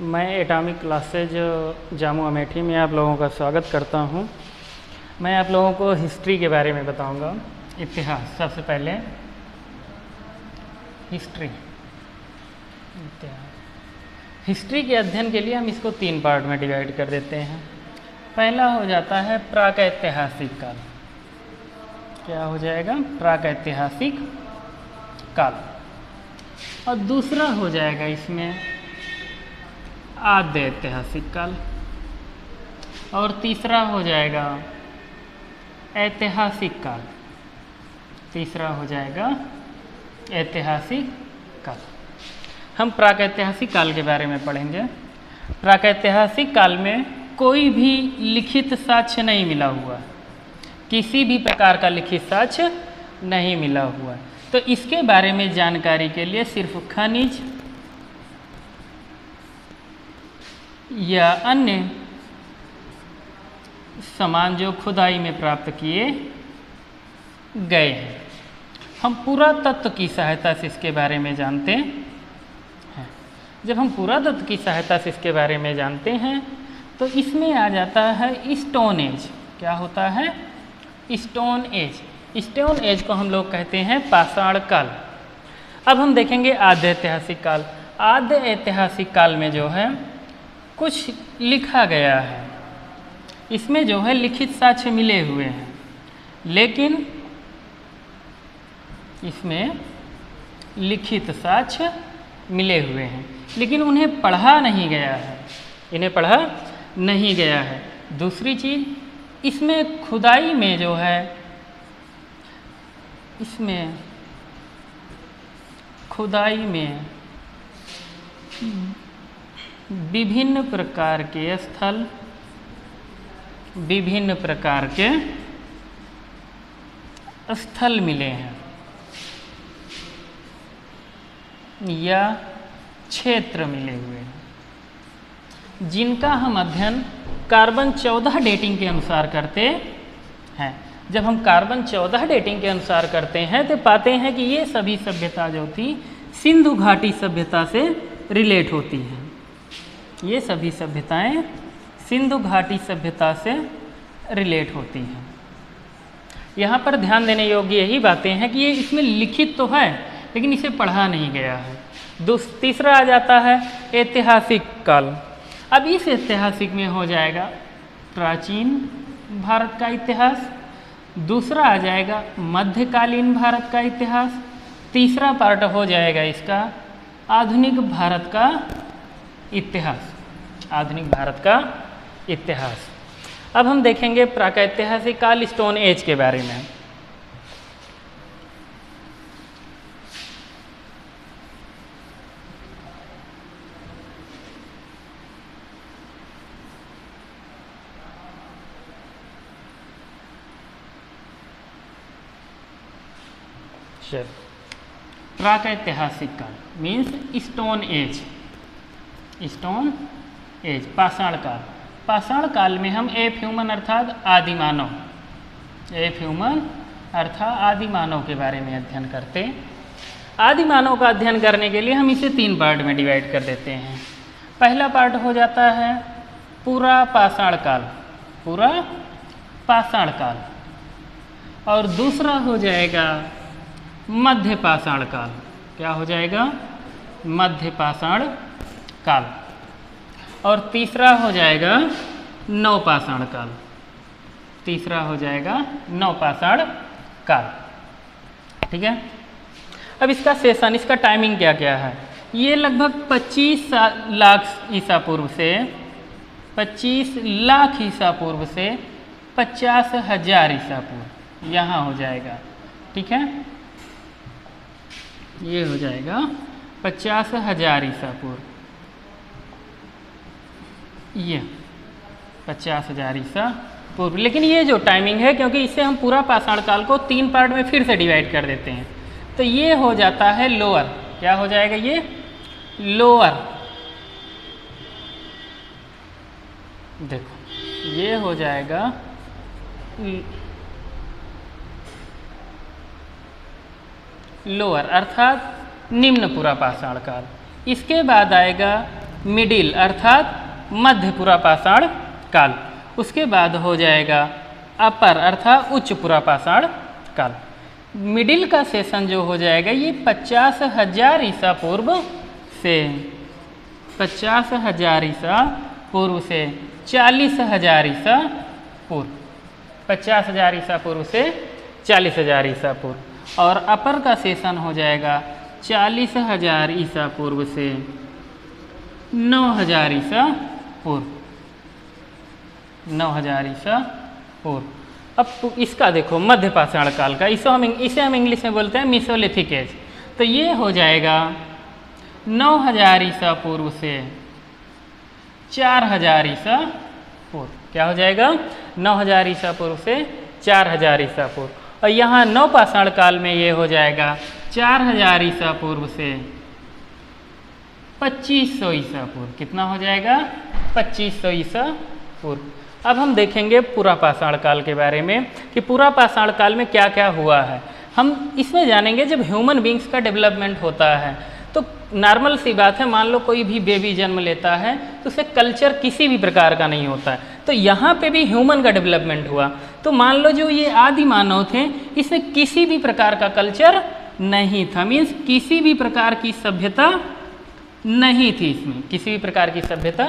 मैं atomic classes Jamu Amethi में आप लोगों का स्वागत करता हूं। मैं आप लोगों को हिस्ट्री के बारे में बताऊंगा। इतिहास, सबसे पहले हिस्ट्री के अध्ययन के लिए हम इसको 3 पार्ट में डिवाइड कर देते हैं। पहला हो जाता है प्रागैतिहासिक काल। क्या हो जाएगा? प्रागैतिहासिक काल। और दूसरा हो जाएगा इसमें आद्य ऐतिहासिक काल। और तीसरा हो जाएगा ऐतिहासिक काल। तीसरा हो जाएगा ऐतिहासिक काल। हम प्रागैतिहासिक काल के बारे में पढ़ेंगे। प्रागैतिहासिक काल में कोई भी लिखित साक्ष्य नहीं मिला हुआ, किसी भी प्रकार का लिखित साक्ष्य नहीं मिला हुआ। तो इसके बारे में जानकारी के लिए सिर्फ खनिज या अन्य सामान जो खुदाई में प्राप्त किए गए हैं, हम पुरातत्व की सहायता से इसके बारे में जानते हैं। जब हम पुरातत्व की सहायता से इसके बारे में जानते हैं तो इसमें आ जाता है स्टोन एज। क्या होता है? Stone age. स्टोन एज को हम लोग कहते हैं पाषाण काल। अब हम देखेंगे आद्य ऐतिहासिक काल। आद्य ऐतिहासिक काल में जो है कुछ लिखा गया है, इसमें जो है लिखित साक्ष्य मिले हुए हैं, लेकिन इसमें लिखित साक्ष्य मिले हुए हैं लेकिन उन्हें पढ़ा नहीं गया है। इन्हें पढ़ा नहीं गया है। दूसरी चीज़, इसमें खुदाई में जो है, इसमें खुदाई में विभिन्न प्रकार के स्थल, विभिन्न प्रकार के स्थल मिले हैं या क्षेत्र मिले हुए हैं, जिनका हम अध्ययन कार्बन 14 डेटिंग के अनुसार करते हैं। जब हम कार्बन 14 डेटिंग के अनुसार करते हैं तो पाते हैं कि ये सभी सभ्यता जो थी सिंधु घाटी सभ्यता से रिलेट होती हैं। ये सभी सभ्यताएं सिंधु घाटी सभ्यता से रिलेट होती हैं। यहाँ पर ध्यान देने योग्य यही बातें हैं कि ये इसमें लिखित तो है लेकिन इसे पढ़ा नहीं गया है। तीसरा आ जाता है ऐतिहासिक काल। अब इस ऐतिहासिक में हो जाएगा प्राचीन भारत का इतिहास, दूसरा आ जाएगा मध्यकालीन भारत का इतिहास, तीसरा पार्ट हो जाएगा इसका आधुनिक भारत का इतिहास। आधुनिक भारत का इतिहास। अब हम देखेंगे प्रागैतिहासिक काल, स्टोन एज के बारे में। प्रागैतिहासिक काल means stone age. Stone age, पाषाण काल। पाषाण काल में हम एफ ह्यूमन अर्थात आदि मानव, एफ ह्यूमन अर्थात आदि मानव के बारे में अध्ययन करते। आदि मानव का अध्ययन करने के लिए हम इसे 3 पार्ट में डिवाइड कर देते हैं। पहला पार्ट हो जाता है पूरा पाषाण काल, पूरा पाषाण काल। और दूसरा हो जाएगा मध्य पाषाण काल। क्या हो जाएगा? मध्य पाषाण काल। और तीसरा हो जाएगा नवपाषाण काल। तीसरा हो जाएगा नवपाषाण काल। ठीक है। अब इसका सेशन, इसका टाइमिंग क्या क्या है? ये लगभग 25 लाख ईसा पूर्व से 25 लाख ईसा पूर्व से 50,000 ईसा पूर्व यहाँ हो जाएगा। ठीक है, ये हो जाएगा 50,000 ईसा पूर्व। ये 50,000 ईसा पूर्व। लेकिन ये जो टाइमिंग है, क्योंकि इससे हम पूरा पाषाण काल को 3 पार्ट में फिर से डिवाइड कर देते हैं, तो ये हो जाता है लोअर। क्या हो जाएगा? ये लोअर। देखो ये हो जाएगा लोअर अर्थात निम्न पूरा पाषाण काल। इसके बाद आएगा मिडिल अर्थात मध्य पुरापाषाण काल। उसके बाद हो जाएगा अपर अर्थात उच्च पुरापाषाण काल। मिडिल का सेशन जो हो जाएगा ये 50,000 ईसा पूर्व से 50,000 ईसा पूर्व से 40,000 ईसा पूर्व, 50,000 ईसा पूर्व से 40,000 ईसा पूर्व। और अपर का सेशन हो जाएगा 40,000 ईसा पूर्व से 9,000 ईसा पूर्व, 9,000 ईसा पूर्व। अब इसका देखो मध्य पाषाण काल का, इसे हम इंग्लिश में बोलते हैं मेसोलिथिक एज। तो ये हो जाएगा 9,000 ईसा पूर्व से 4,000 ईसा पूर्व। क्या हो जाएगा? 9,000 ईसा पूर्व से 4,000 ईसा पूर्व। और यहाँ नवपाषाण काल में ये हो जाएगा 4,000 ईसा पूर्व से 2500 ईसा पूर्व। कितना हो जाएगा? 2500 ईसा पूर्व। अब हम देखेंगे पुरापाषाण काल के बारे में कि पुरापाषाण काल में क्या क्या हुआ है। हम इसमें जानेंगे जब ह्यूमन बींग्स का डेवलपमेंट होता है तो नॉर्मल सी बात है, मान लो कोई भी बेबी जन्म लेता है तो उसे कल्चर किसी भी प्रकार का नहीं होता है। तो यहाँ पे भी ह्यूमन का डेवलपमेंट हुआ। तो मान लो जो ये आदि मानव थे इसमें किसी भी प्रकार का कल्चर नहीं था, मीन्स किसी भी प्रकार की सभ्यता नहीं थी, इसमें किसी भी प्रकार की सभ्यता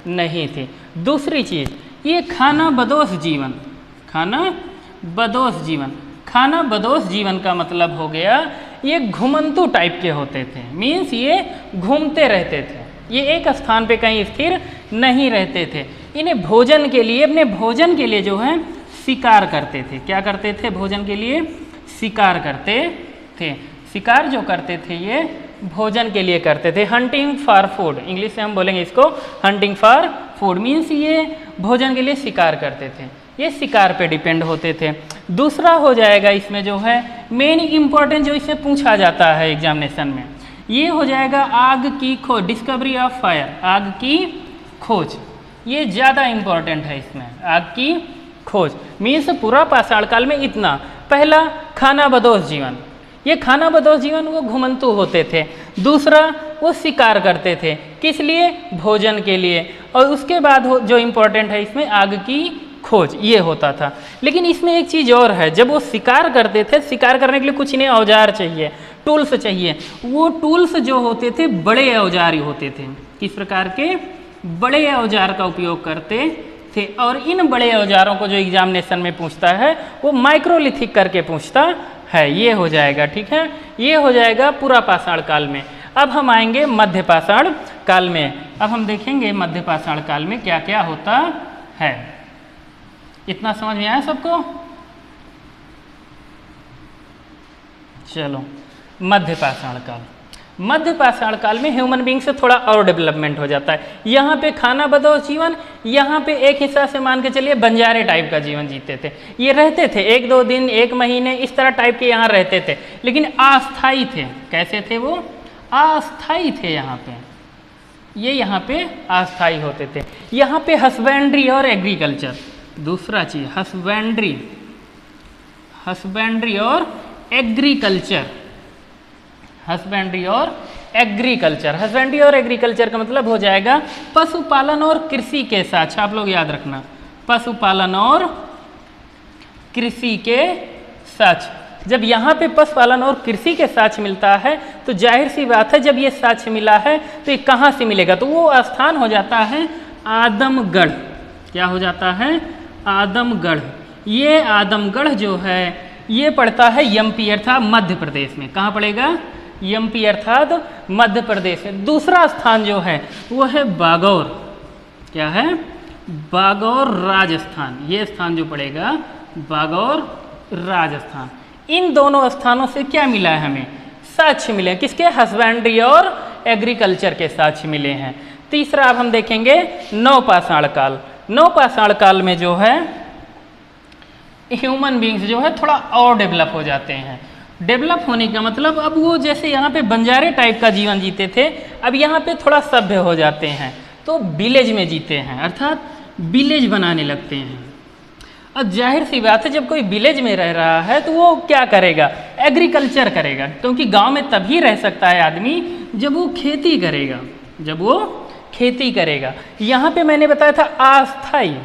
नहीं थी। दूसरी चीज़ ये खाना बदोश जीवन, खाना बदोश जीवन। खाना बदोश जीवन का मतलब हो गया ये घुमंतु टाइप के होते थे, मीन्स ये घूमते रहते थे, ये एक स्थान पे कहीं स्थिर नहीं रहते थे। इन्हें भोजन के लिए, अपने भोजन के लिए जो है शिकार करते थे। क्या करते थे? भोजन के लिए शिकार करते थे। शिकार जो करते थे ये भोजन के लिए करते थे। हंटिंग फॉर फूड, इंग्लिश से हम बोलेंगे इसको हंटिंग फॉर फूड, मीन्स ये भोजन के लिए शिकार करते थे, ये शिकार पे डिपेंड होते थे। दूसरा हो जाएगा इसमें जो है मेन इंपॉर्टेंट जो इससे पूछा जाता है एग्जामिनेशन में, ये हो जाएगा आग की खोज, डिस्कवरी ऑफ फायर, आग की खोज। ये ज़्यादा इम्पॉर्टेंट है इसमें, आग की खोज। मीन्स पुरापाषाण काल में इतना। पहला खाना बदोश जीवन, ये खाना बदोश जीवन वो घुमंतु होते थे। दूसरा वो शिकार करते थे, किस लिए? भोजन के लिए। और उसके बाद जो इम्पोर्टेंट है इसमें आग की खोज, ये होता था। लेकिन इसमें एक चीज़ और है, जब वो शिकार करते थे, शिकार करने के लिए कुछ इन्हें औजार चाहिए, टूल्स चाहिए। वो टूल्स जो होते थे बड़े औजार होते थे। किस प्रकार के? बड़े औजार का उपयोग करते थे। और इन बड़े औजारों को जो एग्जामिनेशन में पूछता है वो माइक्रोलिथिक करके पूछता है। ये हो जाएगा, ठीक है, ये हो जाएगा पुरापाषाण काल में। अब हम आएंगे मध्य पाषाण काल में। अब हम देखेंगे मध्य पाषाण काल में क्या क्या होता है। इतना समझ में आया सबको? चलो, मध्य पाषाण काल। मध्य पाषाण काल में ह्यूमन बींग से थोड़ा और डेवलपमेंट हो जाता है। यहाँ पे खाना बदोश जीवन, यहाँ पे एक हिस्सा से मान के चलिए बंजारे टाइप का जीवन जीते थे। ये रहते थे 1-2 दिन, 1 महीने, इस तरह टाइप के यहाँ रहते थे, लेकिन अस्थायी थे। कैसे थे वो? अस्थायी थे। यहाँ पे ये यहाँ पे अस्थायी होते थे। यहाँ पे हस्बेंड्री और एग्रीकल्चर, दूसरा चीज हस्बेंड्री, हस्बेंड्री और एग्रीकल्चर, हस्बेंड्री और एग्रीकल्चर। हस्बेंड्री और एग्रीकल्चर का मतलब हो जाएगा पशुपालन और कृषि के साथ। आप लोग याद रखना, पशुपालन और कृषि के साथ। जब यहाँ पे पशुपालन और कृषि के साथ मिलता है तो जाहिर सी बात है जब ये साक्ष्य मिला है तो ये कहाँ से मिलेगा? तो वो स्थान हो जाता है आदमगढ़। क्या हो जाता है? आदमगढ़। ये आदमगढ़ जो है ये पड़ता है एमपी अर्थात मध्य प्रदेश में। कहाँ पड़ेगा? एमपी अर्थात मध्य प्रदेश में। दूसरा स्थान जो है वो है बागौर। क्या है? बागौर राजस्थान। ये स्थान जो पड़ेगा बागौर राजस्थान। इन दोनों स्थानों से क्या मिला है हमें? साक्ष्य मिले। किसके? हस्बेंड्री और एग्रीकल्चर के साक्ष्य मिले हैं। तीसरा अब हम देखेंगे नवपाषाण काल। नवपाषाण काल में जो है ह्यूमन बींग्स जो है थोड़ा और डेवलप हो जाते हैं। डेवलप होने का मतलब अब वो जैसे यहाँ पे बंजारे टाइप का जीवन जीते थे, अब यहाँ पे थोड़ा सभ्य हो जाते हैं, तो विलेज में जीते हैं, अर्थात विलेज बनाने लगते हैं। अब जाहिर सी बात है जब कोई विलेज में रह रहा है तो वो क्या करेगा? एग्रीकल्चर करेगा, क्योंकि गांव में तभी रह सकता है आदमी जब वो खेती करेगा, जब वो खेती करेगा। यहाँ पे मैंने बताया था अस्थाई,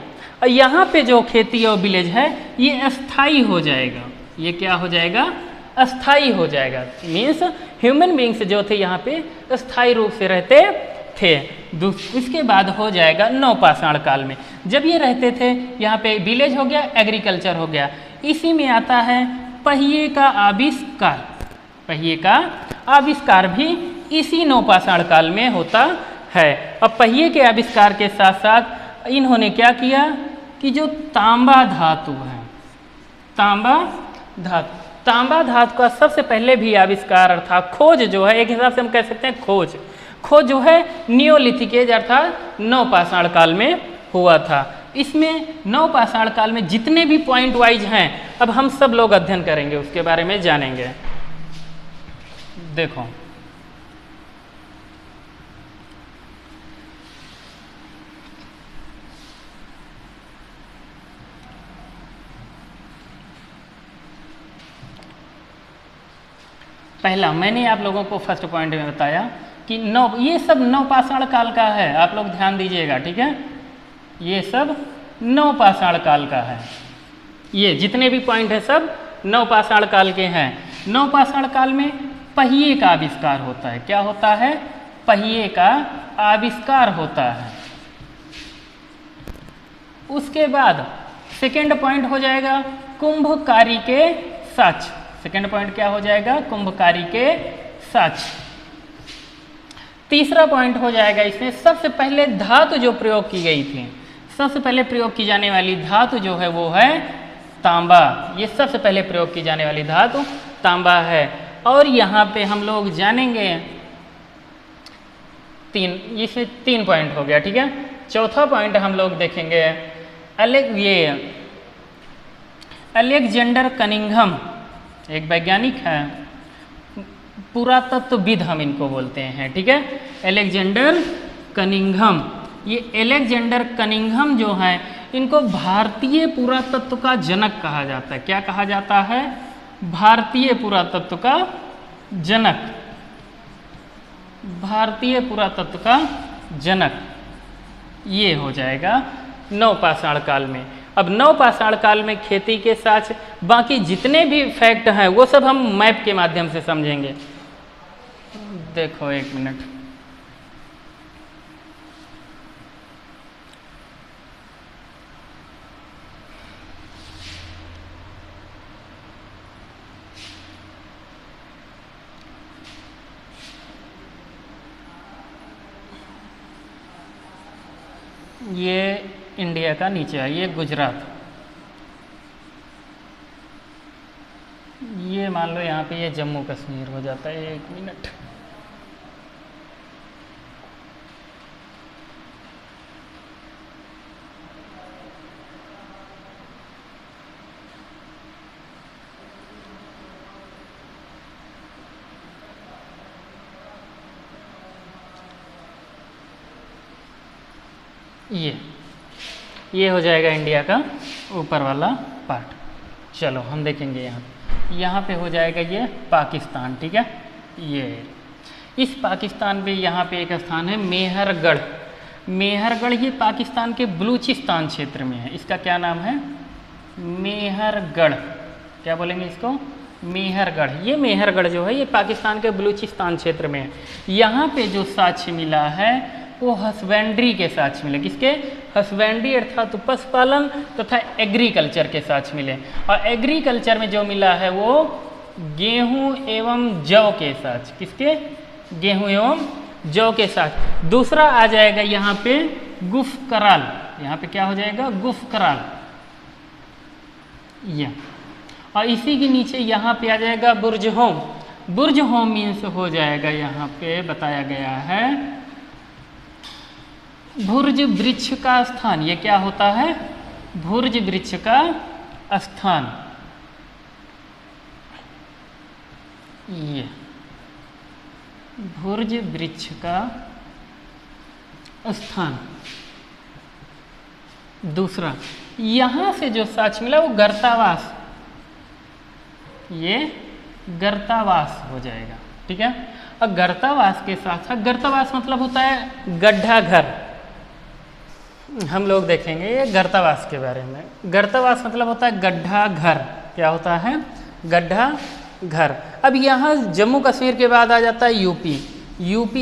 और यहाँ पे जो खेती और विलेज है ये अस्थाई हो जाएगा। ये क्या हो जाएगा? अस्थाई हो जाएगा। मीन्स ह्यूमन बींग्स जो थे यहाँ पे अस्थाई रूप से रहते थे। इसके बाद हो जाएगा नवपाषाण काल में, जब ये रहते थे यहाँ पे विलेज हो गया, एग्रीकल्चर हो गया। इसी में आता है पहिए का आविष्कार। पहिए का आविष्कार भी इसी नवपाषाण काल में होता है। अब पहिए के आविष्कार के साथ साथ इन्होंने क्या किया कि जो तांबा धातु है, तांबा धातु का सबसे पहले भी आविष्कार था, खोज जो है, एक हिसाब से हम कह सकते हैं खोज जो है नियोलिथिक एज अर्थात नवपाषाण काल में हुआ था। इसमें नवपाषाण काल में जितने भी पॉइंट वाइज हैं अब हम सब लोग अध्ययन करेंगे, उसके बारे में जानेंगे। देखो पहला मैंने आप लोगों को फर्स्ट पॉइंट में बताया कि ये सब नवपाषाण काल का है, आप लोग ध्यान दीजिएगा, ठीक है। ये सब नवपाषाण काल का है, ये जितने भी पॉइंट है सब नवपाषाण काल के हैं। नवपाषाण काल में पहिए का आविष्कार होता है। क्या होता है? पहिए का आविष्कार होता है। उसके बाद सेकेंड पॉइंट हो जाएगा कुंभकारी के साक्ष्य। सेकेंड पॉइंट क्या हो जाएगा? कुंभकारी के साक्ष्य। तीसरा पॉइंट हो जाएगा इसमें सबसे पहले धातु जो प्रयोग की गई थी, सबसे पहले प्रयोग की जाने वाली धातु जो है वो है तांबा। ये सबसे पहले प्रयोग की जाने वाली धातु तांबा है। और यहाँ पे हम लोग जानेंगे इसमें 3 पॉइंट हो गया, ठीक है। चौथा पॉइंट हम लोग देखेंगे अलेक्जेंडर कनिंघम, एक वैज्ञानिक है, पुरातत्वविद हम इनको बोलते हैं, ठीक है। अलेक्जेंडर कनिंघम, ये अलेक्जेंडर कनिंघम जो है इनको भारतीय पुरातत्व का जनक कहा जाता है। क्या कहा जाता है? भारतीय पुरातत्व का जनक, भारतीय पुरातत्व का जनक। ये हो जाएगा नवपाषाण काल में। अब नवपाषाण काल में खेती के साथ बाकी जितने भी फैक्ट हैं वो सब हम मैप के माध्यम से समझेंगे। देखो एक मिनट, ये इंडिया का नीचे है, ये गुजरात, ये मान लो यहाँ पे ये जम्मू कश्मीर हो जाता है। एक मिनट, ये हो जाएगा इंडिया का ऊपर वाला पार्ट। चलो हम देखेंगे यहाँ पे हो जाएगा ये पाकिस्तान, ठीक है। ये इस पाकिस्तान पे यहाँ पे एक स्थान है मेहरगढ़। मेहरगढ़ ये पाकिस्तान के बलूचिस्तान क्षेत्र में है। इसका क्या नाम है? मेहरगढ़। क्या बोलेंगे इसको? मेहरगढ़। ये मेहरगढ़ जो है ये पाकिस्तान के बलूचिस्तान क्षेत्र में है। यहाँ पे जो साक्ष्य मिला है वो हस्बेंड्री के साक्ष्य मिले। किसके? हस्बेंड्री अर्थात पशुपालन तथा एग्रीकल्चर के साक्ष्य मिले। और एग्रीकल्चर में जो मिला है वो गेहूं एवं जौ के साक्ष्य। किसके? गेहूं एवं जौ के साथ। दूसरा आ जाएगा यहाँ पे गुफकराल। यहाँ पे क्या हो जाएगा? गुफकराल। यह और इसी के नीचे यहाँ पे आ जाएगा बुर्जहोम। बुर्जहोम मीन्स हो जाएगा यहाँ पे बताया गया है भुर्ज वृक्ष का स्थान। ये क्या होता है? भुर्ज वृक्ष का स्थान। ये भुर्ज वृक्ष का स्थान। दूसरा यहां से जो साक्ष्य मिला वो गर्तावास। ये गर्तावास हो जाएगा, ठीक है। और गर्तावास के साथ साथ, गर्तावास मतलब होता है गड्ढा घर, हम लोग देखेंगे ये गर्तावास के बारे में। गर्तावास मतलब होता है गड्ढा घर। क्या होता है? गड्ढा घर। अब यहाँ जम्मू कश्मीर के बाद आ जाता है यूपी। यूपी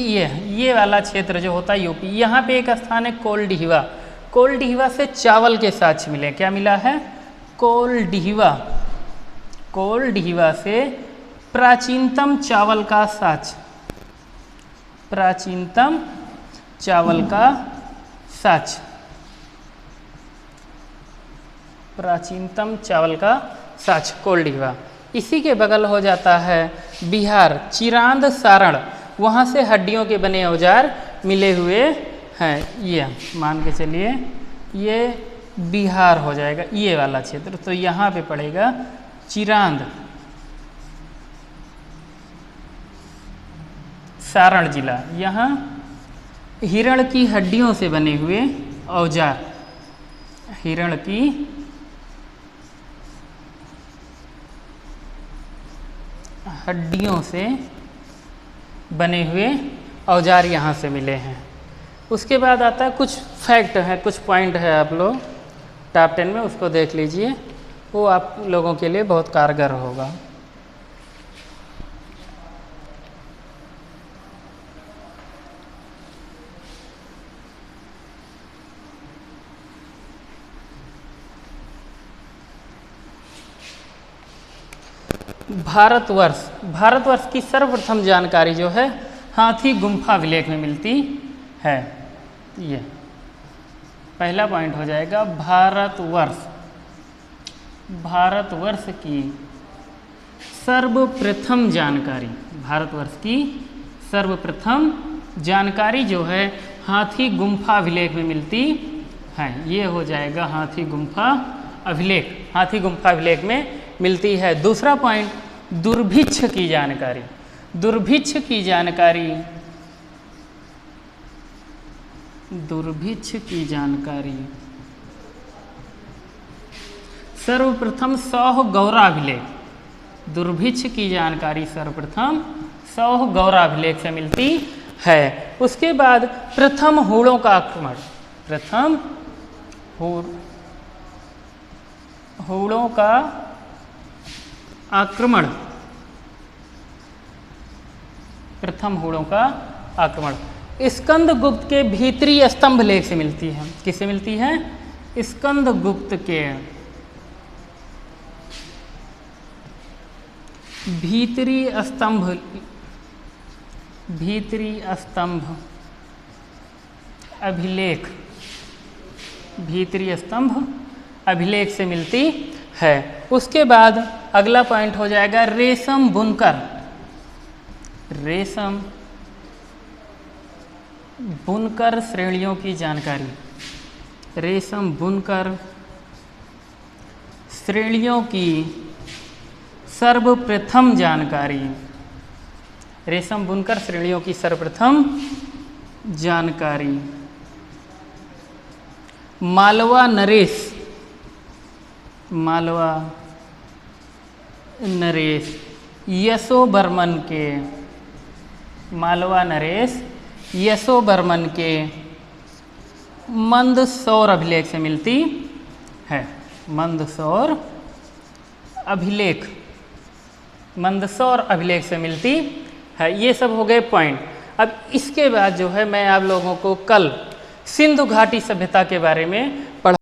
ये वाला क्षेत्र जो होता है यूपी, यहाँ पे एक स्थान है कोलडीहवा। कोलडीहवा से चावल के साक्ष्य मिले। क्या मिला है? कोलडीहवा। कोलडीहवा से प्राचीनतम चावल का साक्ष्य, प्राचीनतम चावल का साक्ष्य, प्राचीनतम चावल का साक्ष्य कोलडीहवा। इसी के बगल हो जाता है बिहार, चिरांद सारण, वहाँ से हड्डियों के बने औजार मिले हुए हैं। ये मान के चलिए ये बिहार हो जाएगा, ये वाला क्षेत्र। तो यहाँ पे पड़ेगा चिरांद, सारण जिला। यहाँ हिरण की हड्डियों से बने हुए औजार, हिरण की हड्डियों से बने हुए औजार यहाँ से मिले हैं। उसके बाद आता है कुछ फैक्ट है, कुछ पॉइंट है, आप लोग टॉप 10 में उसको देख लीजिए, वो आप लोगों के लिए बहुत कारगर होगा। भारतवर्ष, भारतवर्ष की सर्वप्रथम जानकारी जो है हाथी गुम्फा अभिलेख में मिलती है। ये पहला पॉइंट हो जाएगा। भारतवर्ष, भारतवर्ष की सर्वप्रथम जानकारी, भारतवर्ष की सर्वप्रथम जानकारी जो है हाथी गुम्फा अभिलेख में मिलती है। ये हो जाएगा हाथी गुम्फा अभिलेख, हाथी गुम्फा अभिलेख में मिलती है। दूसरा पॉइंट, दुर्भिक्ष की जानकारी, दुर्भिक्ष की जानकारी, दुर्भिक्ष की जानकारी सर्वप्रथम सौह गौराभिलेख, दुर्भिक्ष की जानकारी सर्वप्रथम सौह गौराभिलेख से मिलती है। उसके बाद प्रथम हूणों का आक्रमण, प्रथम हूणों का आक्रमण, प्रथम हूणों का आक्रमण स्कंदगुप्त के भीतरी स्तंभ लेख से मिलती है। किससे मिलती है? स्कंदगुप्त के भीतरी स्तंभ, भीतरी स्तंभ अभिलेख, भीतरी स्तंभ अभिलेख से मिलती है। उसके बाद अगला पॉइंट हो जाएगा रेशम बुनकर, रेशम बुनकर श्रेणियों की जानकारी, रेशम बुनकर श्रेणियों की सर्वप्रथम जानकारी, रेशम बुनकर श्रेणियों की सर्वप्रथम जानकारी। मालवा नरेश, मालवा नरेश यशोवर्मन के, मालवा नरेश यशोवर्मन के मंदसौर अभिलेख से मिलती है। मंदसौर अभिलेख, मंदसौर अभिलेख से मिलती है। ये सब हो गए पॉइंट। अब इसके बाद जो है मैं आप लोगों को कल सिंधु घाटी सभ्यता के बारे में पढ़ा